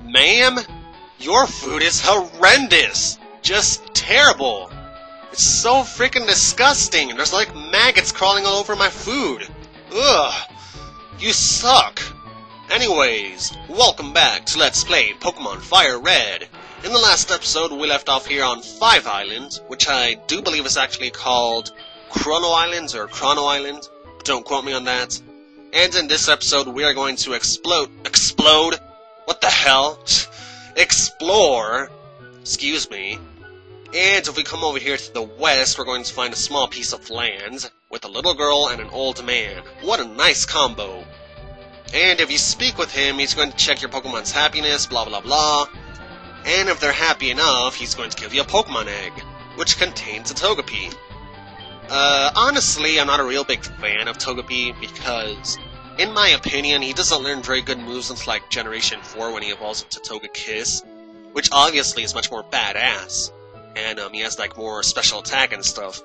Ma'am, your food is horrendous! Just terrible! It's so freaking disgusting! There's like maggots crawling all over my food! Ugh! You suck! Anyways, welcome back to Let's Play Pokemon Fire Red. In the last episode, we left off here on 5 Island, which I do believe is actually called Chrono Island or Chrono Island. Don't quote me on that. And in this episode, we are going to explode? What the hell? Explore. Excuse me. And if we come over here to the west, we're going to find a small piece of land with a little girl and an old man. What a nice combo. And if you speak with him, he's going to check your Pokemon's happiness, blah blah blah. And if they're happy enough, he's going to give you a Pokemon egg, which contains a Togepi. Honestly, I'm not a real big fan of Togepi because, in my opinion, he doesn't learn very good moves until like Generation 4 when he evolves into Togekiss, which obviously is much more badass. And he has like more special attack and stuff.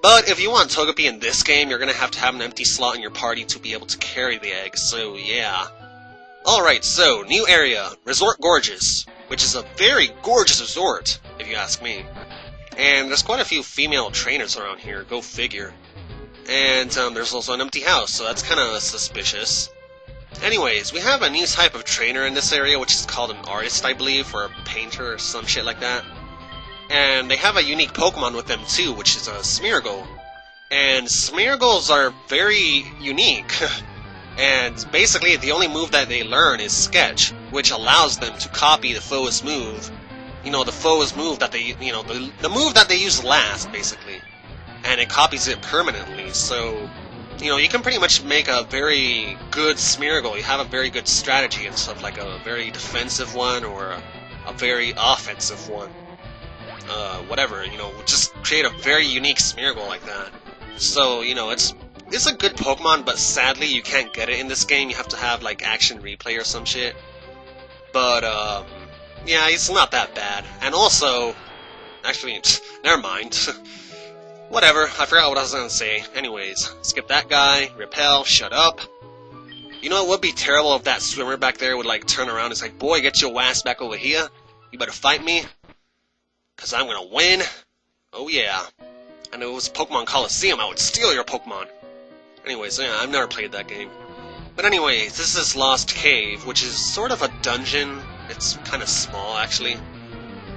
But if you want Togepi in this game, you're gonna have to have an empty slot in your party to be able to carry the egg, so yeah. Alright, so, new area, Resort Gorgeous, which is a very gorgeous resort, if you ask me. And there's quite a few female trainers around here, go figure. And there's also an empty house, so that's kinda suspicious. Anyways, we have a new type of trainer in this area, which is called an artist, I believe, or a painter or some shit like that. And they have a unique Pokemon with them too, which is a Smeargle. And Smeargles are very unique. And basically, the only move that they learn is Sketch, which allows them to copy the foe's move. You know, the foe's move that they, you know, the move that they use last, basically. And it copies it permanently, so, you know, you can pretty much make a very good Smeargle. You have a very good strategy and stuff, like a very defensive one or a very offensive one. Whatever, you know, just create a very unique Smeargle like that. So, you know, it's a good Pokemon, but sadly you can't get it in this game. You have to have, like, Action Replay or some shit. But, yeah, it's not that bad. And also, actually, never mind. Whatever, I forgot what I was gonna say. Anyways, skip that guy, Repel, shut up. You know, it would be terrible if that swimmer back there would, like, turn around and say, boy, get your ass back over here. You better fight me. Cause I'm gonna win. Oh yeah. And if it was Pokemon Coliseum, I would steal your Pokemon. Anyways, yeah, I've never played that game. But anyways, this is Lost Cave, which is sort of a dungeon. It's kind of small, actually.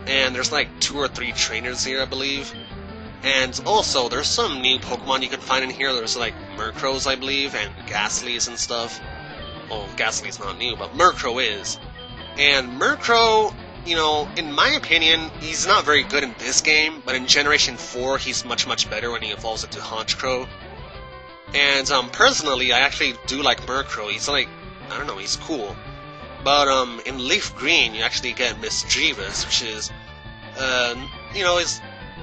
And there's like 2 or 3 trainers here, I believe. And also, there's some new Pokemon you can find in here. There's like Murkrows, I believe, and Ghastlies and stuff. Well, Ghastly's not new, but Murkrow is. And Murkrow, you know, in my opinion, he's not very good in this game, but in Generation 4, he's much, much better when he evolves into Honchkrow. And, personally, I actually do like Murkrow. He's like, I don't know, he's cool. But, in Leaf Green, you actually get Mischievous, which is, you know,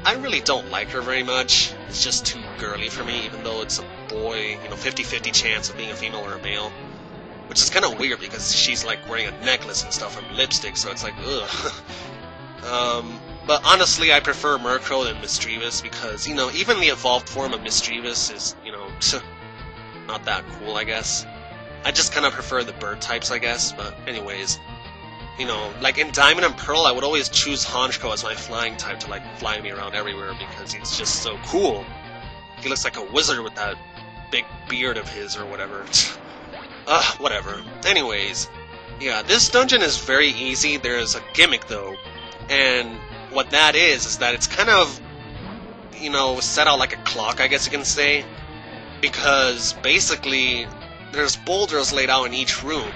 I really don't like her very much. It's just too girly for me, even though it's a boy, you know, 50-50 chance of being a female or a male. Which is kind of weird because she's like wearing a necklace and stuff and lipstick, so it's like, ugh. But honestly, I prefer Murkrow than Mischievous because, you know, even the evolved form of Mischievous is, you know, not that cool, I guess. I just kind of prefer the bird types, I guess, but anyways. You know, like in Diamond and Pearl, I would always choose Honchkrow as my flying type to, like, fly me around everywhere because he's just so cool. He looks like a wizard with that big beard of his or whatever. Whatever. Anyways, yeah, this dungeon is very easy. There's a gimmick, though. And what that is that it's kind of, you know, set out like a clock, I guess you can say. Because, basically, there's boulders laid out in each room.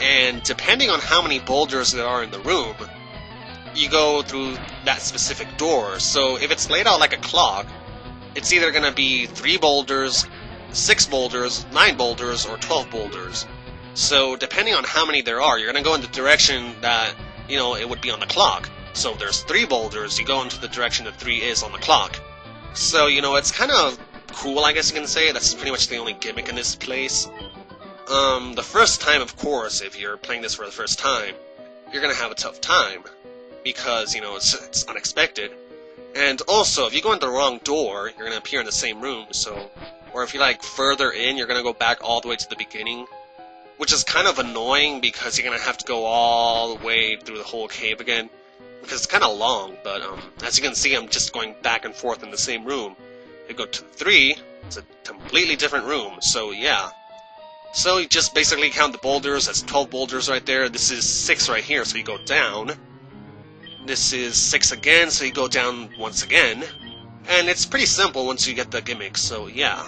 And depending on how many boulders there are in the room, you go through that specific door. So, if it's laid out like a clock, it's either gonna be 3 boulders, 6 boulders, 9 boulders, or 12 boulders. So, depending on how many there are, you're going to go in the direction that, you know, it would be on the clock. So, if there's 3 boulders, you go into the direction that 3 is on the clock. So, you know, it's kind of cool, I guess you can say. That's pretty much the only gimmick in this place. The first time, of course, if you're playing this for the first time, you're going to have a tough time. Because, you know, it's unexpected. And also, if you go in the wrong door, you're going to appear in the same room, so... Or if you're, like, further in, you're gonna go back all the way to the beginning. which is kind of annoying because you're gonna have to go all the way through the whole cave again, because it's kind of long, but as you can see, I'm just going back and forth in the same room. You go to 3, it's a completely different room, so yeah. So you just basically count the boulders, that's 12 boulders right there, this is 6 right here, so you go down. This is 6 again, so you go down once again. And it's pretty simple once you get the gimmick, so yeah.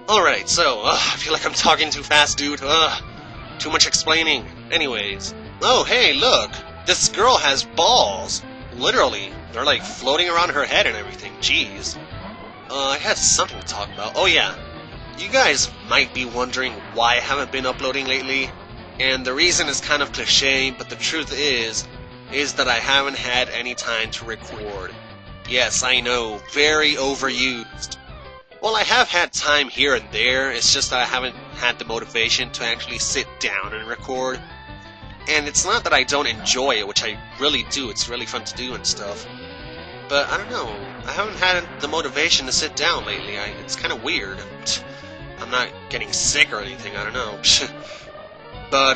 Alright, so, I feel like I'm talking too fast, dude. Too much explaining. Anyways. Oh, hey, look! This girl has balls! Literally. They're like floating around her head and everything. Jeez. I had something to talk about. Oh, yeah. You guys might be wondering why I haven't been uploading lately. And the reason is kind of cliche, but the truth is that I haven't had any time to record. Yes, I know, very overused. Well, I have had time here and there, it's just that I haven't had the motivation to actually sit down and record. And it's not that I don't enjoy it, which I really do, it's really fun to do and stuff. But, I don't know, I haven't had the motivation to sit down lately, it's kind of weird. I'm not getting sick or anything, I don't know. But,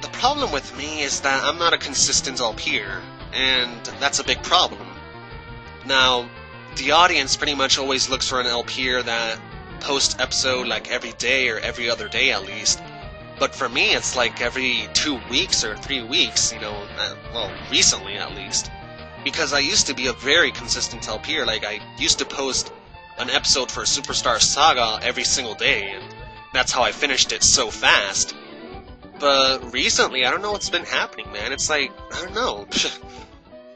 the problem with me is that I'm not a consistent LPer, and that's a big problem. Now, the audience pretty much always looks for an LPer that posts episode like every day or every other day at least. But for me, it's like every 2 weeks or 3 weeks, you know, well, recently at least. Because I used to be a very consistent LPer, like I used to post an episode for Superstar Saga every single day, and that's how I finished it so fast. But recently, I don't know what's been happening, man. It's like, I don't know.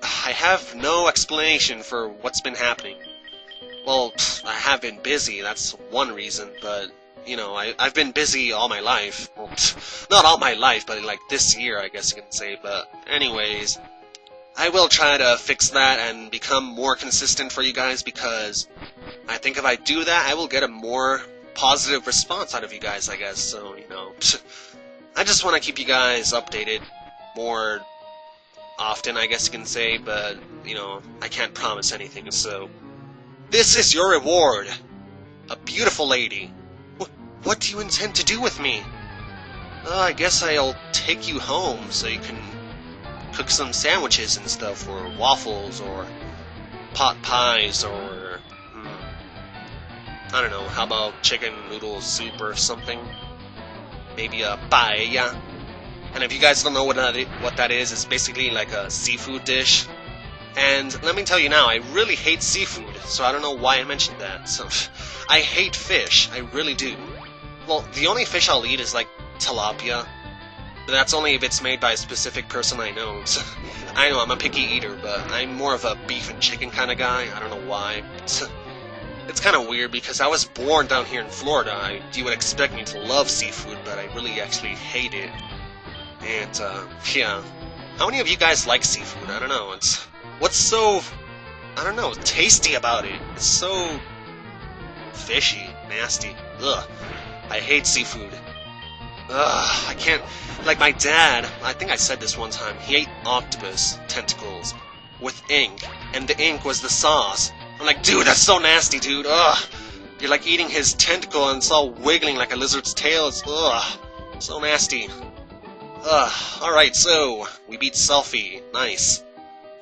I have no explanation for what's been happening. Well, I have been busy, that's one reason, but, you know, I've been busy all my life. Well, not all my life, but like this year, I guess you can say. But anyways, I will try to fix that and become more consistent for you guys, because I think if I do that, I will get a more positive response out of you guys, I guess. So, you know, I just want to keep you guys updated more often, I guess you can say, but, you know, I can't promise anything, so... This is your reward! A beautiful lady. What do you intend to do with me? I guess I'll take you home so you can cook some sandwiches and stuff, or waffles, or pot pies, or... I don't know, how about chicken noodle soup or something? Maybe a paella? And if you guys don't know what that is, it's basically like a seafood dish. And let me tell you now, I really hate seafood, so I don't know why I mentioned that. So, I hate fish, I really do. Well, the only fish I'll eat is like tilapia. But that's only if it's made by a specific person I know. So, I know, I'm a picky eater, but I'm more of a beef and chicken kind of guy. I don't know why. It's kind of weird because I was born down here in Florida. You would expect me to love seafood, but I really actually hate it. And, yeah. How many of you guys like seafood? I don't know. What's so, I don't know, tasty about it? It's so fishy, nasty. Ugh. I hate seafood. Ugh, I can't, like my dad, I think I said this one time, he ate octopus tentacles with ink, and the ink was the sauce. I'm like, dude, that's so nasty, dude. Ugh. You're like eating his tentacle and it's all wiggling like a lizard's tail. It's, ugh, so nasty. Alright, so, we beat Selphy. Nice.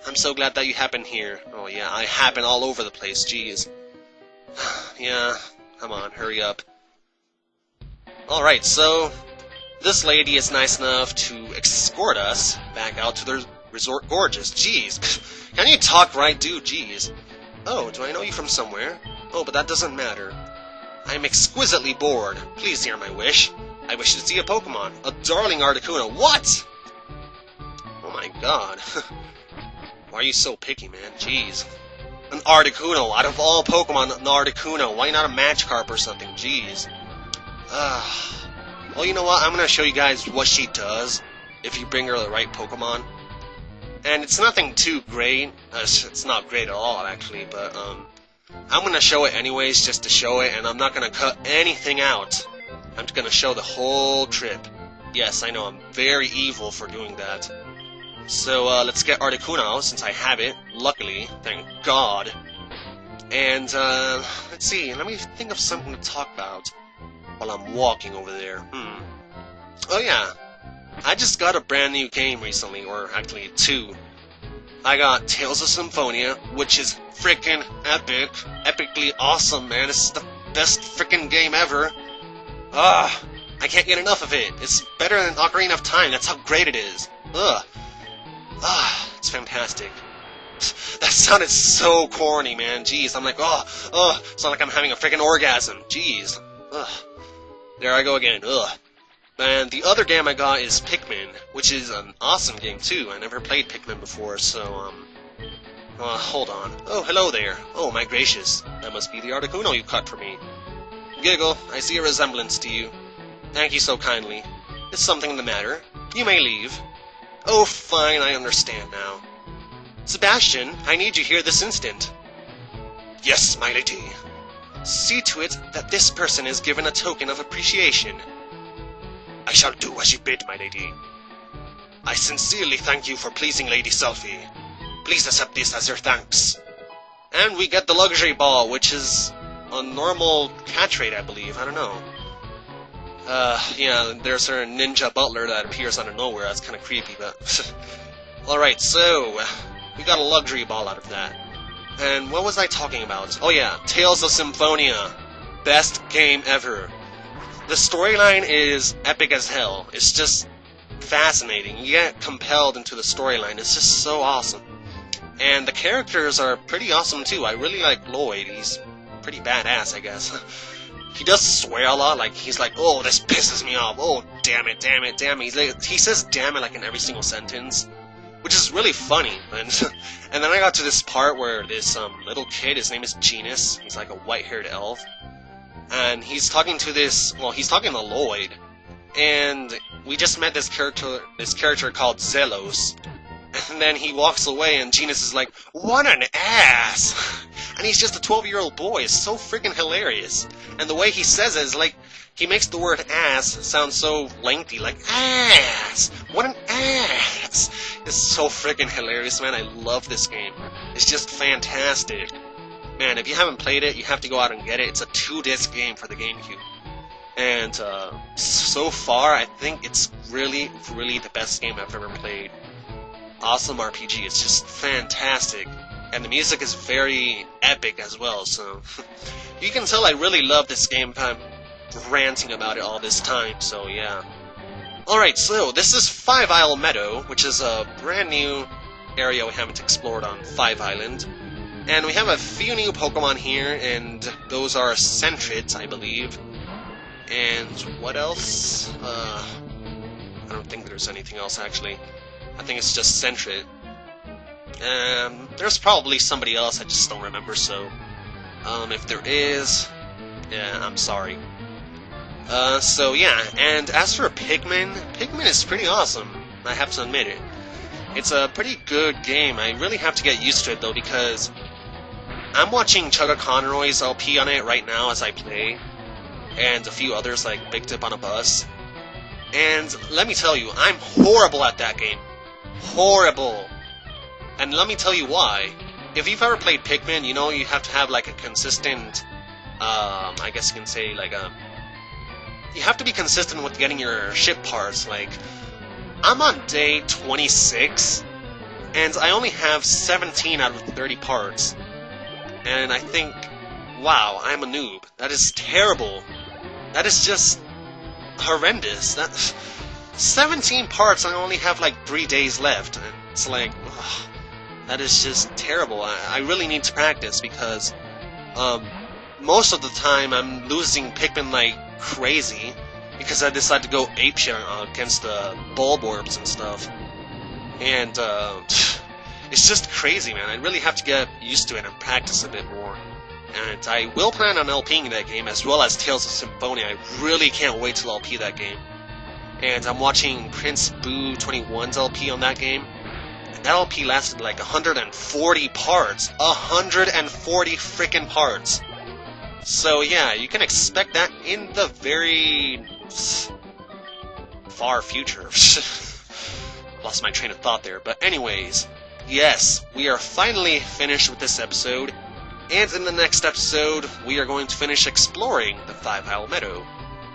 I'm so glad that you happened here. Oh yeah, I happen all over the place, jeez. Yeah, come on, hurry up. Alright, so, this lady is nice enough to escort us back out to the resort gorges. Jeez, can you talk right, dude? Jeez. Oh, do I know you from somewhere? Oh, but that doesn't matter. I'm exquisitely bored. Please hear my wish. I wish to see a Pokemon. A darling Articuno. What? Oh my god. Why are you so picky, man? Jeez. An Articuno. Out of all Pokemon, an Articuno. Why not a Magikarp or something? Jeez. Well, you know what? I'm gonna show you guys what she does if you bring her the right Pokemon. And it's nothing too great. It's not great at all, actually, but, I'm gonna show it anyways, just to show it, and I'm not gonna cut anything out. I'm gonna show the whole trip. Yes, I know, I'm very evil for doing that. So, let's get Articuno, since I have it, luckily, thank God. And, let's see, let me think of something to talk about while I'm walking over there. Oh yeah, I just got a brand new game recently, or actually two. I got Tales of Symphonia, which is freaking epic. Epically awesome, man. This is the best freaking game ever. Ah, I can't get enough of it. It's better than Ocarina of Time. That's how great it is. Ugh. Ah, it's fantastic. That sounded so corny, man. Jeez, I'm like, it's not like I'm having a freaking orgasm. Jeez. Ugh. There I go again. Ugh. And the other game I got is Pikmin, which is an awesome game too. I never played Pikmin before, so, hold on. Oh, hello there. Oh, my gracious. That must be the Articuno you cut for me. Giggle, I see a resemblance to you. Thank you so kindly. Is something the matter? You may leave. Oh, fine, I understand now. Sebastian, I need you here this instant. Yes, my lady. See to it that this person is given a token of appreciation. I shall do as you bid, my lady. I sincerely thank you for pleasing Lady Selphy. Please accept this as your thanks. And we get the luxury ball, which is a normal catch rate, I believe. I don't know. Yeah, there's her ninja butler that appears out of nowhere. That's kind of creepy, but... Alright, so... we got a luxury ball out of that. And what was I talking about? Oh yeah, Tales of Symphonia. Best game ever. The storyline is epic as hell. It's just fascinating. You get compelled into the storyline. It's just so awesome. And the characters are pretty awesome too. I really like Lloyd. He's pretty badass, I guess. He does swear a lot. Like, he's like, oh, this pisses me off. Oh, damn it, damn it, damn it. He says damn it like in every single sentence, which is really funny. And then I got to this part where this little kid, his name is Genus. He's like a white-haired elf. And he's talking to he's talking to Lloyd, and we just met this character called Zelos, and then he walks away, and Genus is like, what an ass! And he's just a 12-year-old boy. It's so freaking hilarious. And the way he says it is like, he makes the word ass sound so lengthy, like, ass! What an ass! It's so freaking hilarious, man. I love this game. It's just fantastic. Man, if you haven't played it, you have to go out and get it. It's a 2-disc game for the GameCube. And so far, I think it's really, really the best game I've ever played. Awesome RPG. It's just fantastic. And the music is very epic as well, so... you can tell I really love this game. I'm ranting about it all this time, so yeah. Alright, so this is Five Isle Meadow, which is a brand new area we haven't explored on Five Island. And we have a few new Pokemon here, and those are Centrids, I believe. And what else? I don't think there's anything else, actually. I think it's just Centrid. There's probably somebody else, I just don't remember, so... if there is... yeah, I'm sorry. So yeah, and as for Pikmin, Pikmin is pretty awesome, I have to admit it. It's a pretty good game. I really have to get used to it, though, because... I'm watching Chugga Conroy's LP on it right now as I play, and a few others like Big Tip on a Bus. And let me tell you, I'm horrible at that game. Horrible. And let me tell you why. If you've ever played Pikmin, you know you have to have like a consistent, I guess you can say like you have to be consistent with getting your ship parts. Like, I'm on day 26, and I only have 17 out of 30 parts. And I think, wow, I'm a noob. That is terrible. That is just horrendous. That 17 parts, I only have like 3 days left. And it's like, ugh, that is just terrible. I really need to practice because most of the time I'm losing Pikmin like crazy because I decide to go apeshit against the Bulborbs and stuff. And it's just crazy, man. I really have to get used to it and practice a bit more. And I will plan on LPing that game, as well as Tales of Symphonia. I really can't wait to LP that game. And I'm watching Prince Boo 21's LP on that game. And that LP lasted like 140 parts. 140 freaking parts. So yeah, you can expect that in the very... far future. Lost my train of thought there. But anyways... yes, we are finally finished with this episode, and in the next episode, we are going to finish exploring the Five Isle Meadow.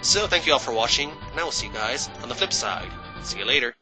So thank you all for watching, and I will see you guys on the flip side. See you later.